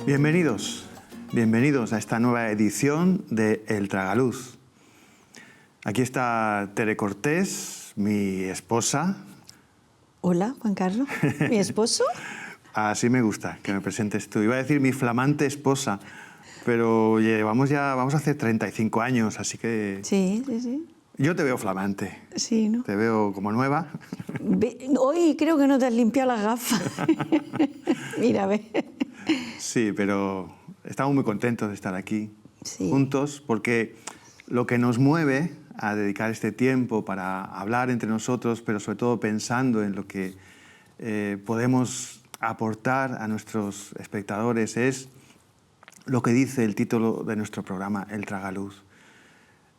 Bienvenidos, bienvenidos a esta nueva edición de El Tragaluz. Aquí está Tere Cortés, mi esposa. Hola, Juan Carlos, ¿mi esposo? Así me gusta que me presentes tú. Iba a decir mi flamante esposa, pero vamos a hacer 35 años, así que... Sí, sí, sí. Yo te veo flamante. Sí, ¿no? Te veo como nueva. Hoy creo que no te has limpiado las gafas. Mira, ve. Sí, pero estamos muy contentos de estar aquí Sí. juntos, porque lo que nos mueve a dedicar este tiempo para hablar entre nosotros, pero sobre todo pensando en lo que podemos aportar a nuestros espectadores, es lo que dice el título de nuestro programa, El Tragaluz.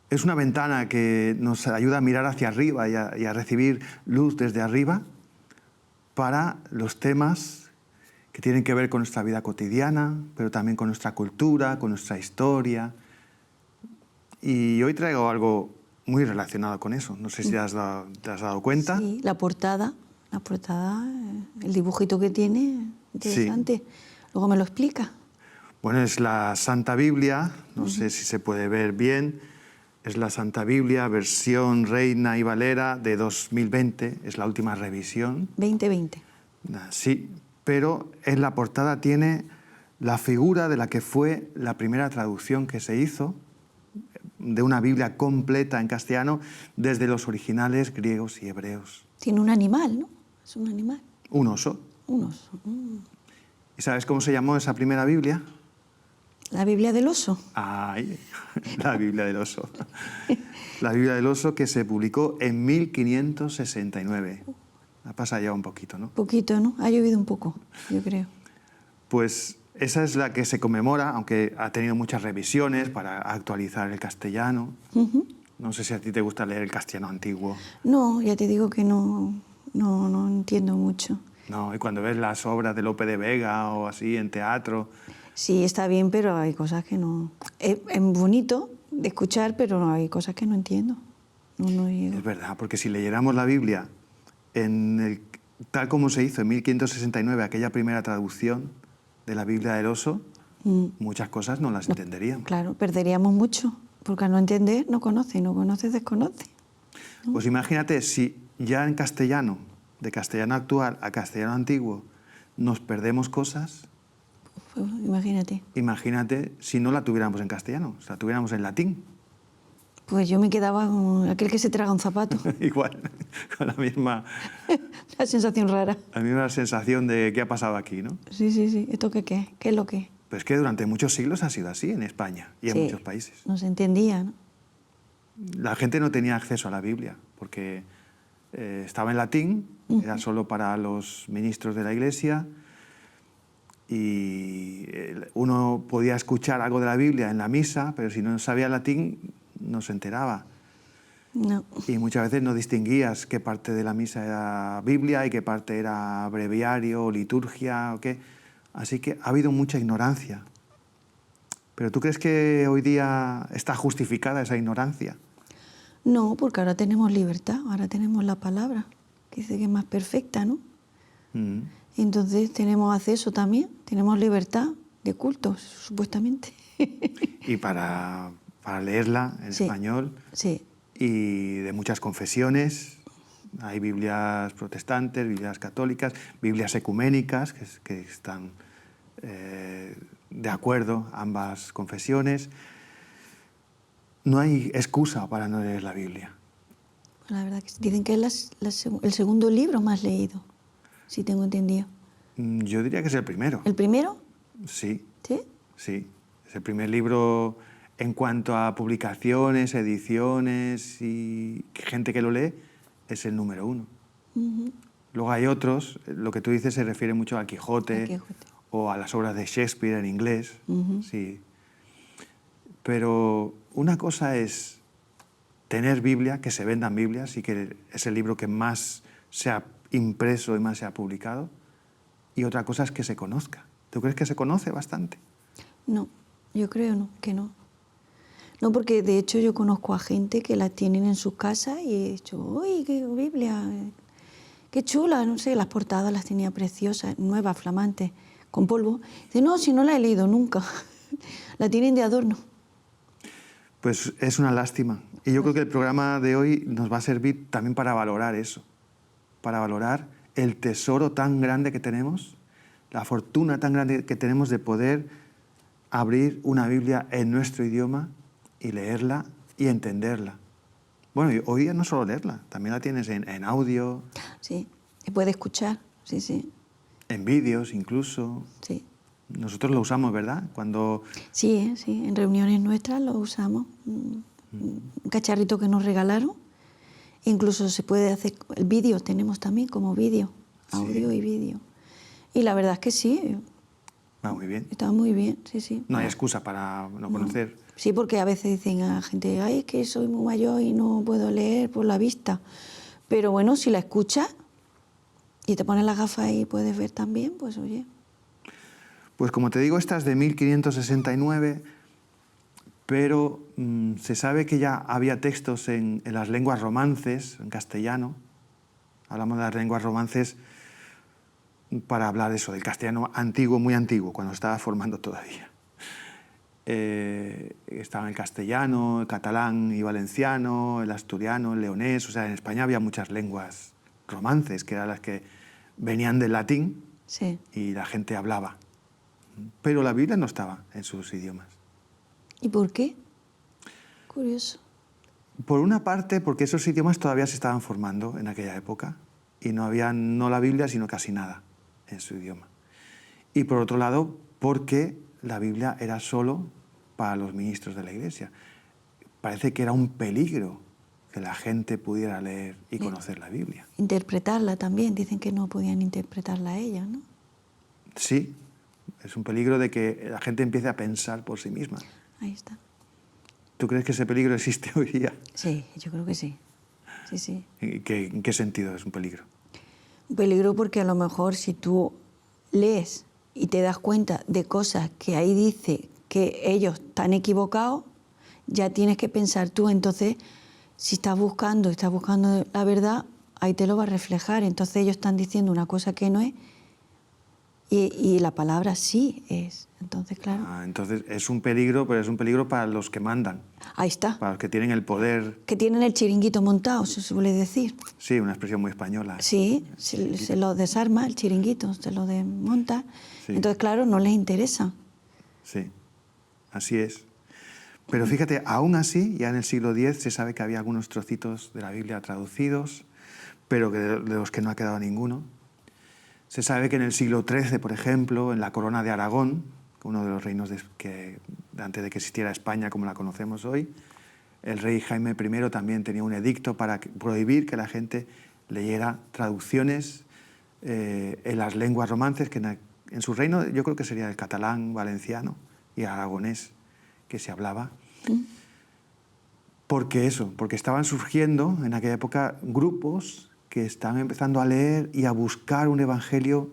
Es una ventana que nos ayuda a mirar hacia arriba y a recibir luz desde arriba para los temas que tienen que ver con nuestra vida cotidiana, pero también con nuestra cultura, con nuestra historia. Y hoy traigo algo muy relacionado con eso. No sé si te has dado cuenta. Sí, la portada, el dibujito que tiene, interesante. Sí. Luego me lo explica. Bueno, es la Santa Biblia, no sé si se puede ver bien. Es la Santa Biblia, versión Reina y Valera de 2020, es la última revisión. 2020. Sí, pero en la portada tiene la figura de la que fue la primera traducción que se hizo de una Biblia completa en castellano desde los originales griegos y hebreos. Tiene un animal, ¿no? Es un animal. Un oso. Un oso. ¿Y sabes cómo se llamó esa primera Biblia? La Biblia del oso. ¡Ay! La Biblia del oso. La Biblia del oso que se publicó en 1569. Ha pasado ya un poquito, ¿no? Poquito, ¿no? Ha llovido un poco, yo creo. Pues esa es la que se conmemora, aunque ha tenido muchas revisiones para actualizar el castellano. No sé si a ti te gusta leer el castellano antiguo. No, ya te digo que no entiendo mucho. No, y cuando ves las obras de Lope de Vega o así en teatro... Sí, está bien, pero hay cosas que no... Es bonito de escuchar, pero hay cosas que no entiendo. No llego. Es verdad, porque si leyéramos la Biblia tal como se hizo en 1569, aquella primera traducción de la Biblia del oso, muchas cosas no las entenderíamos. Claro, perderíamos mucho, porque al no entender no conoce, no conoce, desconoce. ¿No? Pues imagínate si ya en castellano, de castellano actual a castellano antiguo, nos perdemos cosas... Pues, imagínate. Imagínate si no la tuviéramos en castellano, si la tuviéramos en latín. Pues yo me quedaba con aquel que se traga un zapato. Igual, con la misma... La sensación rara. La misma sensación de qué ha pasado aquí, ¿no? Sí, sí, sí. ¿Esto qué es? ¿Qué es lo que es? Pues es que durante muchos siglos ha sido así en España y en muchos países. No se entendía, ¿no? La gente no tenía acceso a la Biblia porque estaba en latín, era solo para los ministros de la Iglesia, y uno podía escuchar algo de la Biblia en la misa, pero si no sabía latín no se enteraba. No. Y muchas veces no distinguías qué parte de la misa era Biblia y qué parte era breviario o liturgia o qué. Así que ha habido mucha ignorancia. ¿Pero tú crees que hoy día está justificada esa ignorancia? No, porque ahora tenemos libertad, ahora tenemos la palabra, que dice que es más perfecta, ¿no? Entonces tenemos acceso también, tenemos libertad de cultos, supuestamente. Y para leerla en español. Sí. Y de muchas confesiones. Hay Biblias protestantes, Biblias católicas, Biblias ecuménicas, que están de acuerdo ambas confesiones. No hay excusa para no leer la Biblia. La verdad que dicen que es el segundo libro más leído, si tengo entendido. Yo diría que es el primero. ¿El primero? Sí. ¿Sí? Sí. Es el primer libro en cuanto a publicaciones, ediciones y gente que lo lee, es el número 1. Luego hay otros, lo que tú dices se refiere mucho a Quijote. O a las obras de Shakespeare en inglés. Sí. Pero una cosa es tener Biblia, que se vendan Biblias y que es el libro que más se ha impreso y más se ha publicado. Y otra cosa es que se conozca. ¿Tú crees que se conoce bastante? No, yo creo que no. No, porque de hecho yo conozco a gente que la tienen en sus casas y he dicho, uy, qué Biblia, qué chula, no sé, las portadas las tenía preciosas, nuevas, flamantes, con polvo. Dice, no, si no la he leído nunca. La tienen de adorno. Pues es una lástima. Y yo creo que el programa de hoy nos va a servir también para valorar eso, para valorar el tesoro tan grande que tenemos, la fortuna tan grande que tenemos de poder abrir una Biblia en nuestro idioma y leerla y entenderla. Bueno, y hoy no solo leerla, también la tienes en audio. Sí, se puede escuchar, sí, sí. En vídeos incluso. Sí, Nosotros lo usamos, ¿verdad? Cuando... sí, sí, en reuniones nuestras lo usamos. Un cacharrito que nos regalaron. Incluso se puede hacer el vídeo, tenemos también como vídeo, audio Sí. y vídeo. Y la verdad es que sí, Va muy bien. está muy bien, sí, sí. No hay excusa para no conocer. Sí, porque a veces dicen a la gente, ay, es que soy muy mayor y no puedo leer por la vista. Pero bueno, si la escuchas y te pones las gafas y puedes ver también, pues oye. Pues como te digo, esta es de 1569, pero se sabe que ya había textos en las lenguas romances, en castellano. Hablamos de las lenguas romances para hablar de eso, del castellano antiguo, muy antiguo, cuando estaba formando todavía. Estaba el castellano, el catalán y valenciano, el asturiano, el leonés. O sea, en España había muchas lenguas romances, que eran las que venían del latín Sí. y la gente hablaba. Pero la Biblia no estaba en sus idiomas. ¿Y por qué? Curioso. Por una parte, porque esos idiomas todavía se estaban formando en aquella época y no había no la Biblia, sino casi nada en su idioma. Y por otro lado, porque la Biblia era solo para los ministros de la Iglesia. Parece que era un peligro que la gente pudiera leer y conocer la Biblia. Interpretarla también, dicen que no podían interpretarla ellas, ¿no? Sí, es un peligro de que la gente empiece a pensar por sí misma. Ahí está. ¿Tú crees que ese peligro existe hoy día? Sí, yo creo que sí. Sí, sí. ¿En qué sentido es un peligro? Un peligro porque a lo mejor si tú lees y te das cuenta de cosas que ahí dice que ellos están equivocados, ya tienes que pensar tú. Entonces, si estás buscando la verdad, ahí te lo va a reflejar. Entonces ellos están diciendo una cosa que no es y la palabra sí es. Entonces, claro. Entonces es un peligro, pero es un peligro para los que mandan, Ahí está. para los que tienen el poder. Que tienen el chiringuito montado, se suele decir. Sí, una expresión muy española. Sí, se lo desarma el chiringuito, se lo desmonta. Sí. Entonces, claro, no les interesa. Sí, así es. Pero fíjate, aún así, ya en el siglo X se sabe que había algunos trocitos de la Biblia traducidos, pero de los que no ha quedado ninguno. Se sabe que en el siglo XIII, por ejemplo, en la Corona de Aragón, uno de los reinos antes de que existiera España como la conocemos hoy, el rey Jaime I también tenía un edicto para prohibir que la gente leyera traducciones en las lenguas romances, que en su reino yo creo que sería el catalán, valenciano y el aragonés que se hablaba. Porque estaban surgiendo en aquella época grupos que estaban empezando a leer y a buscar un evangelio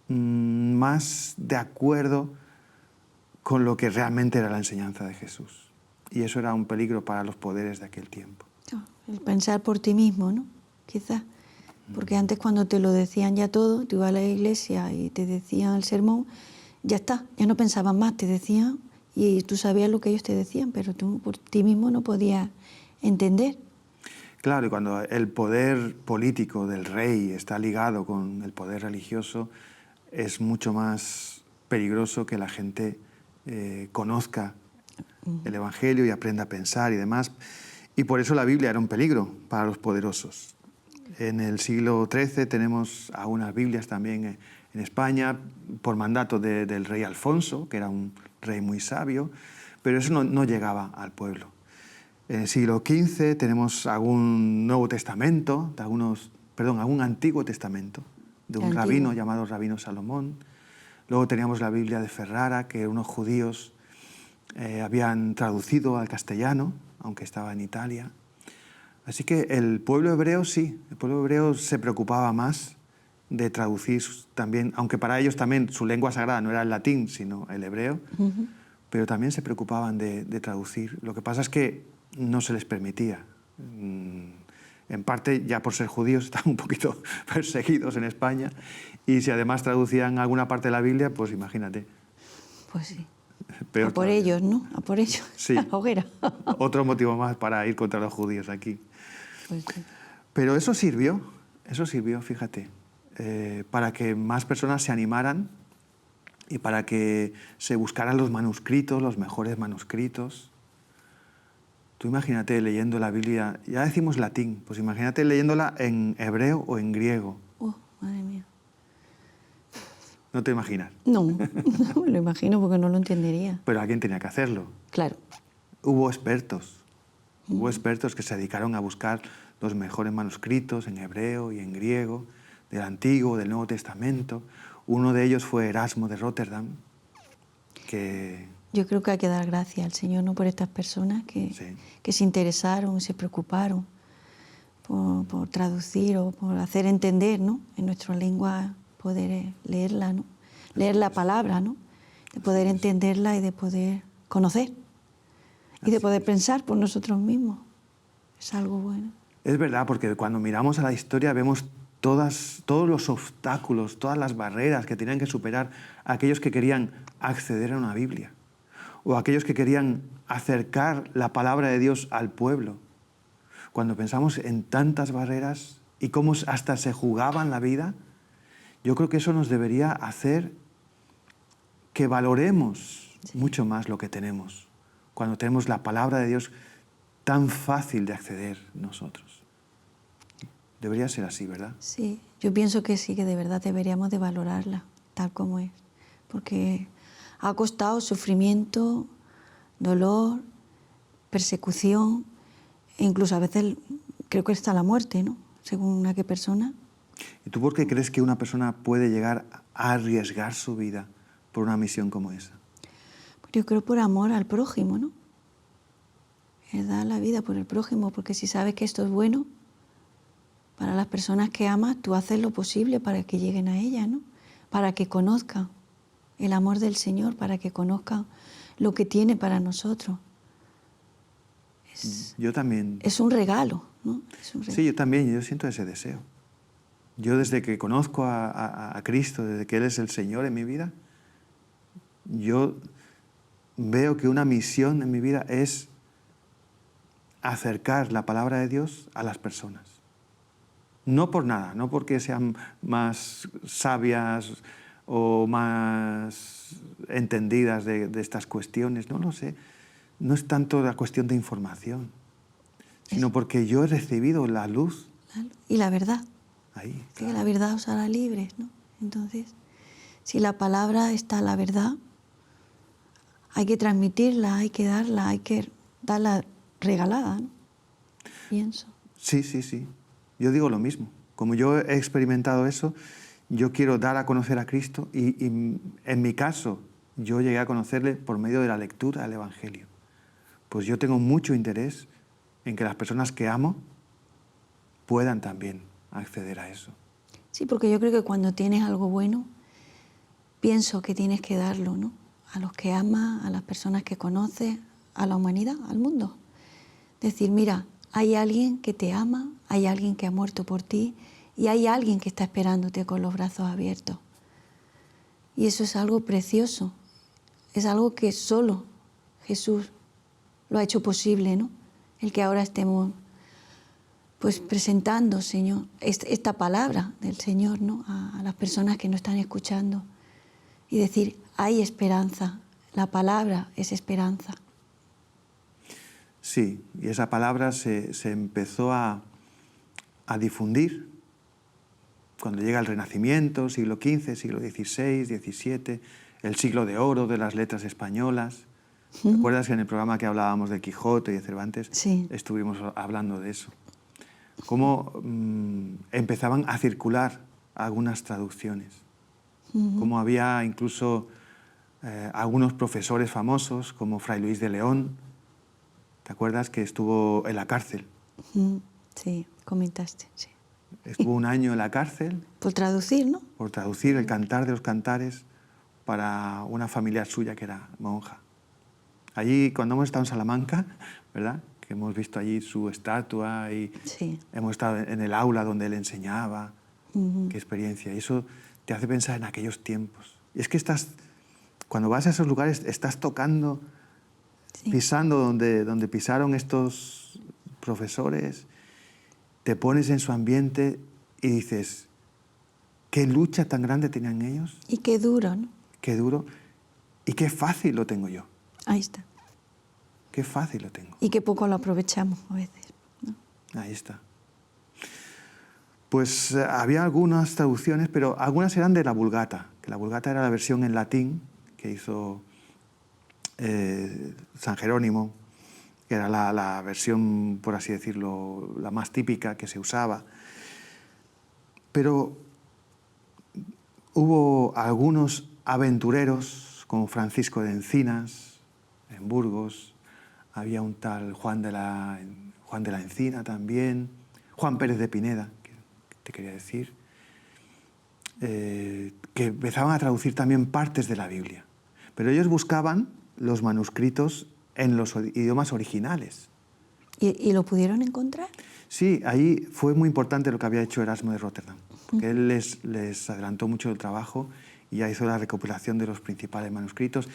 más de acuerdo con lo que realmente era la enseñanza de Jesús. Y eso era un peligro para los poderes de aquel tiempo. El pensar por ti mismo, ¿no? Quizás. Porque antes cuando te lo decían ya todo, tú ibas a la iglesia y te decían el sermón, ya está, ya no pensaban más, te decían y tú sabías lo que ellos te decían, pero tú por ti mismo no podías entender. Claro, y cuando el poder político del rey está ligado con el poder religioso, es mucho más peligroso que la gente conozca el Evangelio y aprenda a pensar y demás. Y por eso la Biblia era un peligro para los poderosos. En el siglo XIII tenemos algunas Biblias también en España, por mandato del rey Alfonso, que era un rey muy sabio, pero eso no llegaba al pueblo. En el siglo XV tenemos algún Nuevo Testamento, algún Antiguo Testamento, de un rabino llamado Rabino Salomón. Luego teníamos la Biblia de Ferrara, que unos judíos habían traducido al castellano, aunque estaba en Italia. Así que el pueblo hebreo se preocupaba más de traducir también, aunque para ellos también su lengua sagrada no era el latín, sino el hebreo, pero también se preocupaban de traducir. Lo que pasa es que no se les permitía. En parte, ya por ser judíos, estaban un poquito perseguidos en España Y si además traducían alguna parte de la Biblia, pues imagínate. Pues sí. Peor A por todavía. ellos, ¿no? A por ellos. Sí. A la hoguera. Otro motivo más para ir contra los judíos aquí. Pues sí. Pero eso sirvió, fíjate, para que más personas se animaran y para que se buscaran los manuscritos, los mejores manuscritos. Tú imagínate leyendo la Biblia, ya decimos latín, pues imagínate leyéndola en hebreo o en griego. Madre mía. ¿No te imaginas? No, no me lo imagino porque no lo entendería. Pero alguien tenía que hacerlo. Claro. Hubo expertos que se dedicaron a buscar los mejores manuscritos en hebreo y en griego, del Antiguo, del Nuevo Testamento. Uno de ellos fue Erasmo de Rotterdam, que... Yo creo que hay que dar gracias al Señor, ¿no? Por estas personas que se interesaron, se preocuparon por traducir o por hacer entender, ¿no? En nuestra lengua poder leerla, ¿no? Leer la palabra, ¿no? De poder entenderla y de poder conocer y de poder pensar por nosotros mismos. Es algo bueno. Es verdad, porque cuando miramos a la historia vemos todos los obstáculos, todas las barreras que tenían que superar aquellos que querían acceder a una Biblia o aquellos que querían acercar la palabra de Dios al pueblo. Cuando pensamos en tantas barreras y cómo hasta se jugaban la vida, yo creo que eso nos debería hacer que valoremos mucho más lo que tenemos, cuando tenemos la palabra de Dios tan fácil de acceder nosotros. Debería ser así, ¿verdad? Sí, yo pienso que sí, que de verdad deberíamos de valorarla tal como es, porque ha costado sufrimiento, dolor, persecución, e incluso a veces creo que está la muerte, ¿no? Según a qué persona. ¿Y tú por qué crees que una persona puede llegar a arriesgar su vida por una misión como esa? Pues yo creo por amor al prójimo, ¿no? Él da la vida por el prójimo, porque si sabes que esto es bueno para las personas que amas, tú haces lo posible para que lleguen a ella, ¿no? Para que conozcan el amor del Señor, para que conozcan lo que tiene para nosotros. Yo también. Es un regalo, ¿no? Es un regalo. Sí, yo también, yo siento ese deseo. Yo desde que conozco a Cristo, desde que Él es el Señor en mi vida, yo veo que una misión en mi vida es acercar la palabra de Dios a las personas. No por nada, no porque sean más sabias o más entendidas de estas cuestiones, no lo sé. No es tanto la cuestión de información, sino porque yo he recibido la luz. Y la verdad. Ahí. Que la verdad os hará libres, ¿no? Entonces, si la palabra está la verdad, hay que transmitirla, hay que darla regalada, ¿no? Pienso. Sí, sí, sí. Yo digo lo mismo. Como yo he experimentado eso, yo quiero dar a conocer a Cristo y en mi caso, yo llegué a conocerle por medio de la lectura del Evangelio. Pues yo tengo mucho interés en que las personas que amo puedan también acceder a eso. Sí, porque yo creo que cuando tienes algo bueno, pienso que tienes que darlo, ¿no? A los que amas, a las personas que conoces, a la humanidad, al mundo. Decir, mira, hay alguien que te ama, hay alguien que ha muerto por ti y hay alguien que está esperándote con los brazos abiertos. Y eso es algo precioso, es algo que solo Jesús lo ha hecho posible, ¿no? El que ahora estemos pues presentando, Señor, esta palabra del Señor, ¿no? A las personas que nos están escuchando y decir, hay esperanza, la palabra es esperanza. Sí, y esa palabra se empezó a difundir cuando llega el Renacimiento, siglo XV, siglo XVI, XVII, el siglo de oro de las letras españolas. ¿Te acuerdas que en el programa que hablábamos de Quijote y de Cervantes estuvimos hablando de eso? Cómo empezaban a circular algunas traducciones. Cómo había incluso algunos profesores famosos, como Fray Luis de León. ¿Te acuerdas que estuvo en la cárcel? Sí, comentaste, sí. Estuvo un año en la cárcel. Por traducir, ¿no? Por traducir el Cantar de los Cantares para una familiar suya que era monja. Allí, cuando hemos estado en Salamanca, ¿verdad?, que hemos visto allí su estatua y hemos estado en el aula donde él enseñaba. Qué experiencia. Y eso te hace pensar en aquellos tiempos. Y es que cuando vas a esos lugares, estás tocando, Sí. pisando donde pisaron estos profesores, te pones en su ambiente y dices, qué lucha tan grande tenían ellos, Y qué duro, ¿no? qué duro y qué fácil lo tengo yo. Ahí está. Qué fácil lo tengo. Y qué poco lo aprovechamos a veces, ¿no? Ahí está. Pues había algunas traducciones, pero algunas eran de la Vulgata, que la Vulgata era la versión en latín que hizo San Jerónimo, que era la versión, por así decirlo, la más típica que se usaba. Pero hubo algunos aventureros, como Francisco de Encinas, en Burgos, había un tal Juan de la Encina también, Juan Pérez de Pineda, que te quería decir, que empezaban a traducir también partes de la Biblia. Pero ellos buscaban los manuscritos en los idiomas originales. ¿Y lo pudieron encontrar? Sí, ahí fue muy importante lo que había hecho Erasmo de Rotterdam, porque él les adelantó mucho el trabajo y ya hizo la recopilación de los principales manuscritos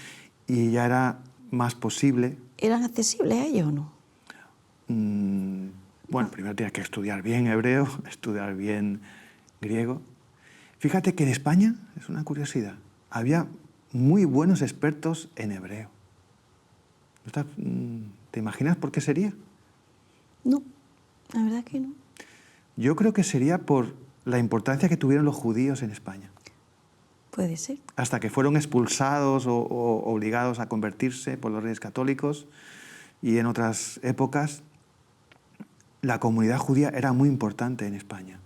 y ya era más posible. ¿Eran accesibles a ellos o no? Bueno, primero tenía que estudiar bien hebreo, estudiar bien griego. Fíjate que en España, es una curiosidad, había muy buenos expertos en hebreo. ¿Te imaginas por qué sería? No, la verdad que no. Yo creo que sería por la importancia que tuvieron los judíos en España. Puede ser. Hasta que fueron expulsados o obligados a convertirse por los reyes católicos y en otras épocas, la comunidad judía era muy importante en España.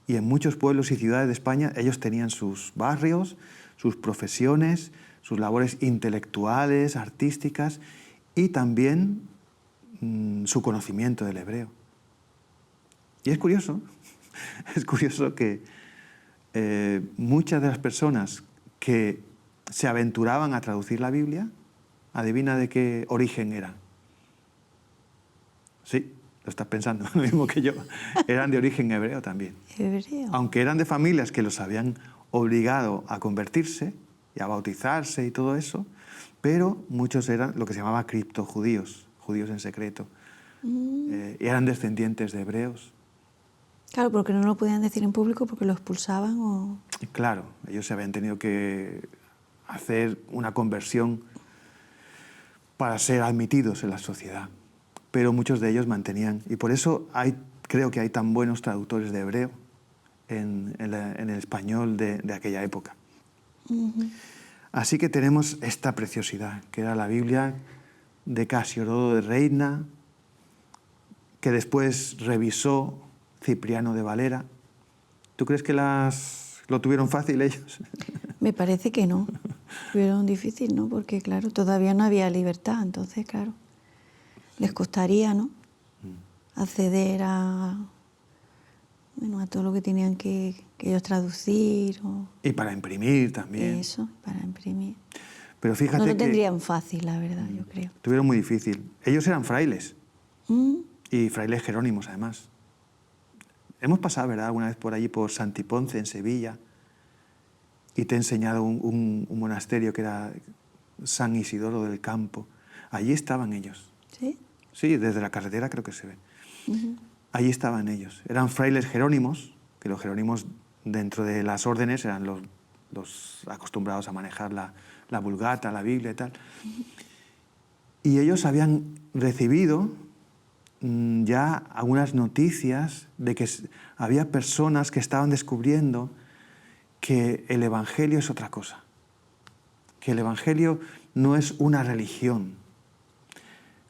Y en muchos pueblos y ciudades de España ellos tenían sus barrios, sus profesiones, sus labores intelectuales, artísticas y también su conocimiento del hebreo. Y es curioso que muchas de las personas que se aventuraban a traducir la Biblia, adivina de qué origen eran. Sí, lo estás pensando, lo mismo que yo. Eran de origen hebreo también. Hebreo. Aunque eran de familias que los habían obligado a convertirse y a bautizarse y todo eso, pero muchos eran lo que se llamaba criptojudíos, judíos en secreto. Y eran descendientes de hebreos. Claro, porque no lo podían decir en público porque lo expulsaban o... Claro, ellos se habían tenido que hacer una conversión para ser admitidos en la sociedad, pero muchos de ellos mantenían. Y por eso creo que hay tan buenos traductores de hebreo en el español de aquella época. Así que tenemos esta preciosidad, que era la Biblia de Casiodoro de Reina, que después revisó Cipriano de Valera. ¿Tú crees que lo tuvieron fácil ellos? Me parece que no. Tuvieron difícil, ¿no? Porque, claro, todavía no había libertad, entonces, claro, les costaría, ¿no? Acceder a todo lo que tenían que ellos traducir. Y para imprimir también. Eso, para imprimir. Pero fíjate no lo que tendrían fácil, la verdad, yo creo. Tuvieron muy difícil. Ellos eran frailes. Y frailes jerónimos, además. Hemos pasado, ¿verdad?, alguna vez por allí, por Santiponce, en Sevilla, y te he enseñado un monasterio que era San Isidoro del Campo. Allí estaban ellos. ¿Sí? Sí, desde la carretera creo que se ve. Allí estaban ellos. Eran frailes jerónimos, que los jerónimos dentro de las órdenes eran los acostumbrados a manejar la Vulgata, la Biblia y tal. Y ellos habían recibido ya algunas noticias de que había personas que estaban descubriendo que el Evangelio es otra cosa, que el Evangelio no es una religión.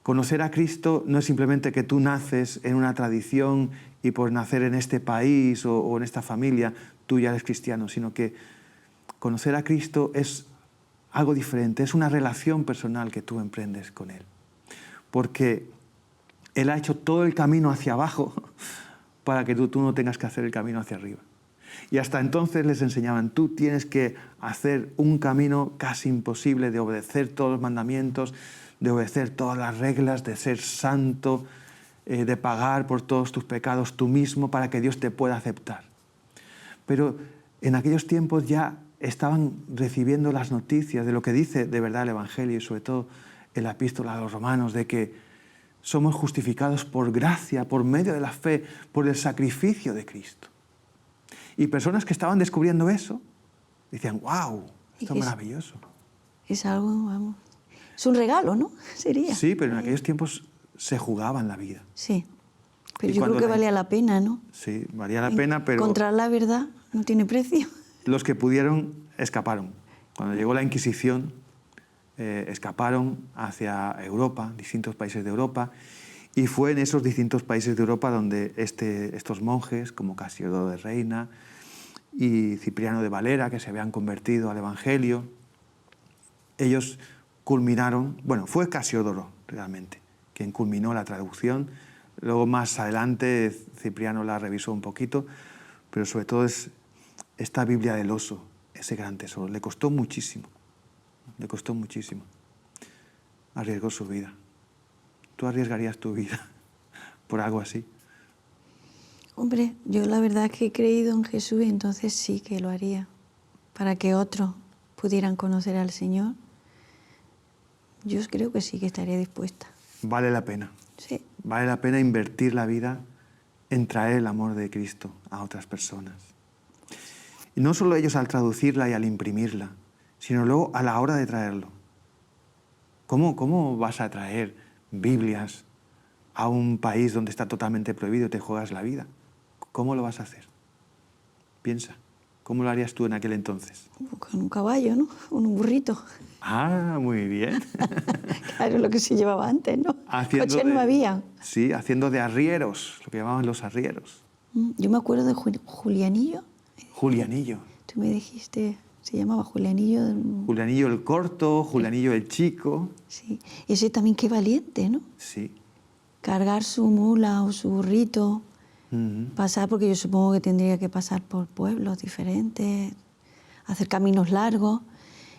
Conocer a Cristo no es simplemente que tú naces en una tradición y por nacer en este país o en esta familia tú ya eres cristiano, sino que conocer a Cristo es algo diferente, es una relación personal que tú emprendes con Él. Porque Él ha hecho todo el camino hacia abajo para que tú no tengas que hacer el camino hacia arriba. Y hasta entonces les enseñaban, tú tienes que hacer un camino casi imposible de obedecer todos los mandamientos, de obedecer todas las reglas, de ser santo, de pagar por todos tus pecados tú mismo para que Dios te pueda aceptar. Pero en aquellos tiempos ya estaban recibiendo las noticias de lo que dice de verdad el Evangelio y sobre todo en la epístola a los romanos, de que somos justificados por gracia, por medio de la fe, por el sacrificio de Cristo. Y personas que estaban descubriendo eso decían, wow, esto es maravilloso. Es algo, vamos, es un regalo, ¿no? Sería. Sí, pero en aquellos tiempos se jugaban la vida. Sí, pero Y yo creo que valía la pena, ¿no? Sí, valía la pena, pero Encontrar la verdad no tiene precio. los que pudieron escaparon. Cuando llegó la Inquisición, escaparon hacia Europa, distintos países de Europa, y fue en esos distintos países de Europa donde estos monjes, como Casiodoro de Reina y Cipriano de Valera, que se habían convertido al Evangelio, ellos culminaron, bueno, fue Casiodoro realmente quien culminó la traducción. Luego más adelante Cipriano la revisó un poquito, pero sobre todo es esta Biblia del oso, ese gran tesoro. Le costó muchísimo, le costó muchísimo. Arriesgó su vida. ¿Tú arriesgarías tu vida por algo así? Hombre, yo la verdad es que he creído en Jesús y entonces sí que lo haría. Para que otros pudieran conocer al Señor, yo creo que sí que estaría dispuesta. Vale la pena. Sí. Vale la pena invertir la vida en traer el amor de Cristo a otras personas. Y no solo ellos al traducirla y al imprimirla, sino luego a la hora de traerlo. ¿Cómo vas a traer Biblias a un país donde está totalmente prohibido y te juegas la vida? ¿Cómo lo vas a hacer? Piensa, ¿cómo lo harías tú en aquel entonces? Con un caballo, ¿no? Con un burrito. Ah, muy bien. Claro, lo que se llevaba antes, ¿no? Coches no había. Sí, haciendo de arrieros, lo que llamaban los arrieros. Yo me acuerdo de Julianillo. Julianillo. Tú me dijiste, se llamaba Julianillo. Julianillo el corto, Julianillo el chico. Sí, y ese también qué valiente, ¿no? Sí. Cargar su mula o su burrito, pasar, porque yo supongo que tendría que pasar por pueblos diferentes, hacer caminos largos.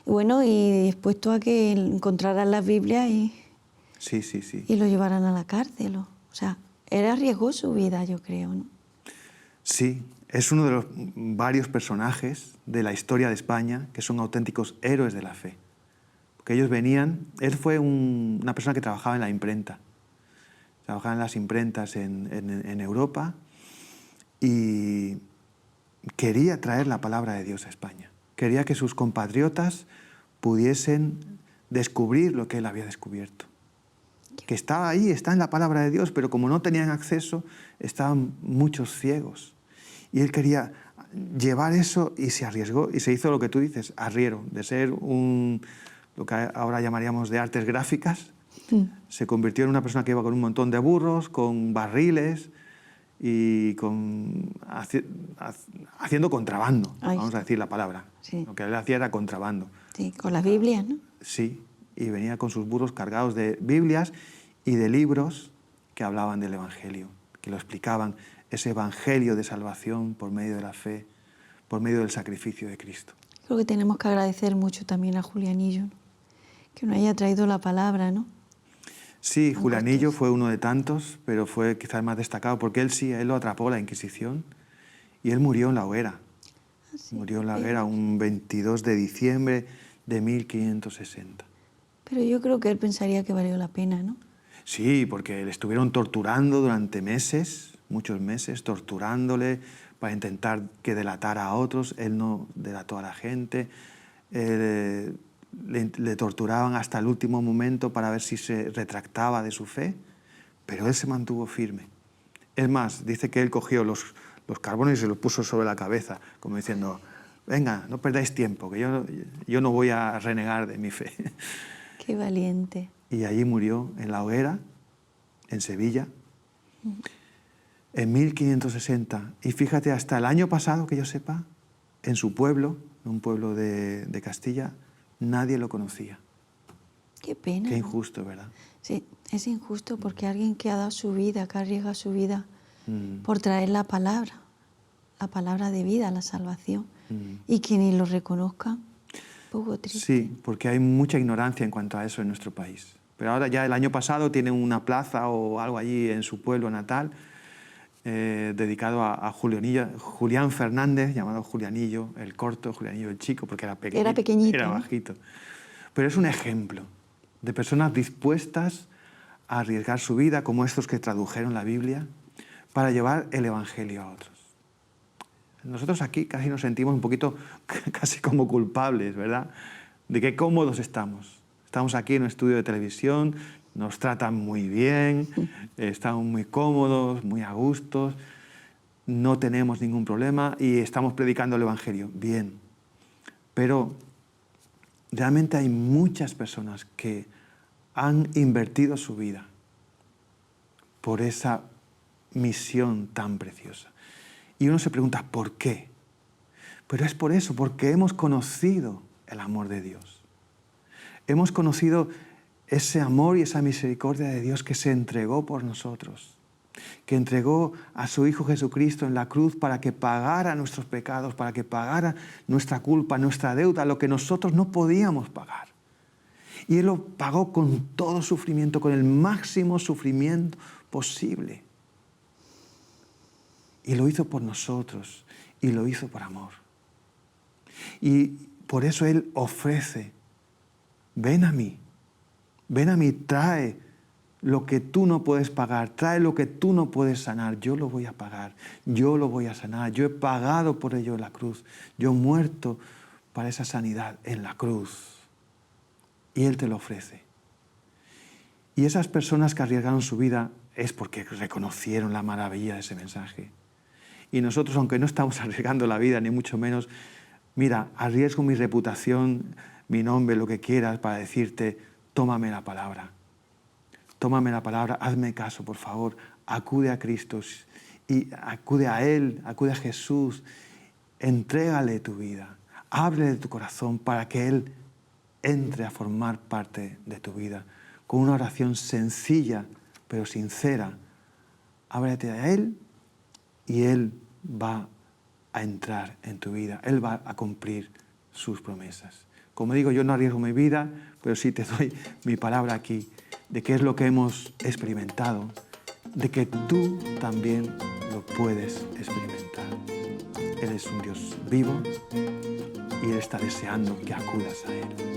Y bueno, y dispuesto a que encontraran las Biblias Sí. y lo llevaran a la cárcel. O sea, él arriesgó su vida, yo creo, ¿no? Sí, es uno de los varios personajes de la historia de España que son auténticos héroes de la fe. Porque ellos venían, él fue una persona que trabajaba en la imprenta, trabajaba en las imprentas en Europa y quería traer la palabra de Dios a España. Quería que sus compatriotas pudiesen descubrir lo que él había descubierto. Que estaba ahí, está en la palabra de Dios, pero como no tenían acceso, estaban muchos ciegos. Y él quería llevar eso y se arriesgó y se hizo lo que tú dices, arriero, de ser lo que ahora llamaríamos de artes gráficas. Se convirtió en una persona que iba con un montón de burros, con barriles y haciendo contrabando, vamos a decir la palabra. Sí. Lo que él hacía era contrabando. Sí, con las Biblias, ¿no? Sí, y venía con sus burros cargados de Biblias y de libros que hablaban del Evangelio, que lo explicaban, ese Evangelio de salvación por medio de la fe, por medio del sacrificio de Cristo. Creo que tenemos que agradecer mucho también a Julianillo, ¿no? Que nos haya traído la palabra, ¿no? Sí, Julianillo fue uno de tantos, pero fue quizás más destacado porque él lo atrapó la Inquisición y él murió en la hoguera. Sí, murió en la hoguera un 22 de diciembre de 1560. Pero yo creo que él pensaría que valió la pena, ¿no? Sí, porque le estuvieron torturando durante meses, muchos meses, torturándole para intentar que delatara a otros. Él no delató a la gente. Le torturaban hasta el último momento para ver si se retractaba de su fe, pero él se mantuvo firme. Es más, dice que él cogió los carbones y se los puso sobre la cabeza, como diciendo, venga, no perdáis tiempo, que yo no voy a renegar de mi fe. Qué valiente. Y allí murió en la hoguera, en Sevilla, en 1560. Y fíjate, hasta el año pasado, que yo sepa, en su pueblo, un pueblo de Castilla, nadie lo conocía. Qué pena. Qué injusto, ¿verdad? Sí, es injusto porque alguien que ha dado su vida, que arriesga su vida por traer la palabra de vida, la salvación, y que ni lo reconozca, un poco triste. Sí, porque hay mucha ignorancia en cuanto a eso en nuestro país. Pero ahora ya el año pasado tienen una plaza o algo allí en su pueblo natal dedicado a Julián Fernández, llamado Julianillo, el corto, Julianillo el chico, porque era pequeñito. Era pequeñito. Era bajito. Pero es un ejemplo de personas dispuestas a arriesgar su vida, como estos que tradujeron la Biblia, para llevar el Evangelio a otros. Nosotros aquí casi nos sentimos un poquito casi como culpables, ¿verdad? De qué cómodos estamos. Estamos aquí en un estudio de televisión, nos tratan muy bien, estamos muy cómodos, muy a gustos, no tenemos ningún problema y estamos predicando el Evangelio. Bien, pero realmente hay muchas personas que han invertido su vida por esa misión tan preciosa. Y uno se pregunta, ¿por qué? Pero es por eso, porque hemos conocido el amor de Dios. Hemos conocido ese amor y esa misericordia de Dios que se entregó por nosotros, que entregó a su Hijo Jesucristo en la cruz para que pagara nuestros pecados, para que pagara nuestra culpa, nuestra deuda, lo que nosotros no podíamos pagar. Y Él lo pagó con todo sufrimiento, con el máximo sufrimiento posible. Y lo hizo por nosotros, y lo hizo por amor. Y por eso Él ofrece, ven a mí, trae lo que tú no puedes pagar, trae lo que tú no puedes sanar, yo lo voy a pagar, yo lo voy a sanar, yo he pagado por ello en la cruz, yo he muerto para esa sanidad en la cruz. Y Él te lo ofrece. Y esas personas que arriesgaron su vida es porque reconocieron la maravilla de ese mensaje. Y nosotros, aunque no estamos arriesgando la vida, ni mucho menos, mira, arriesgo mi reputación, mi nombre, lo que quieras, para decirte, tómame la palabra. Tómame la palabra, hazme caso, por favor. Acude a Cristo y acude a Él, acude a Jesús. Entrégale tu vida, ábrele tu corazón para que Él entre a formar parte de tu vida. Con una oración sencilla, pero sincera. Ábrete a Él y Él va a entrar en tu vida. Él va a cumplir sus promesas. Como digo, yo no arriesgo mi vida, pero sí te doy mi palabra aquí de qué es lo que hemos experimentado, de que tú también lo puedes experimentar. Él es un Dios vivo y Él está deseando que acudas a Él.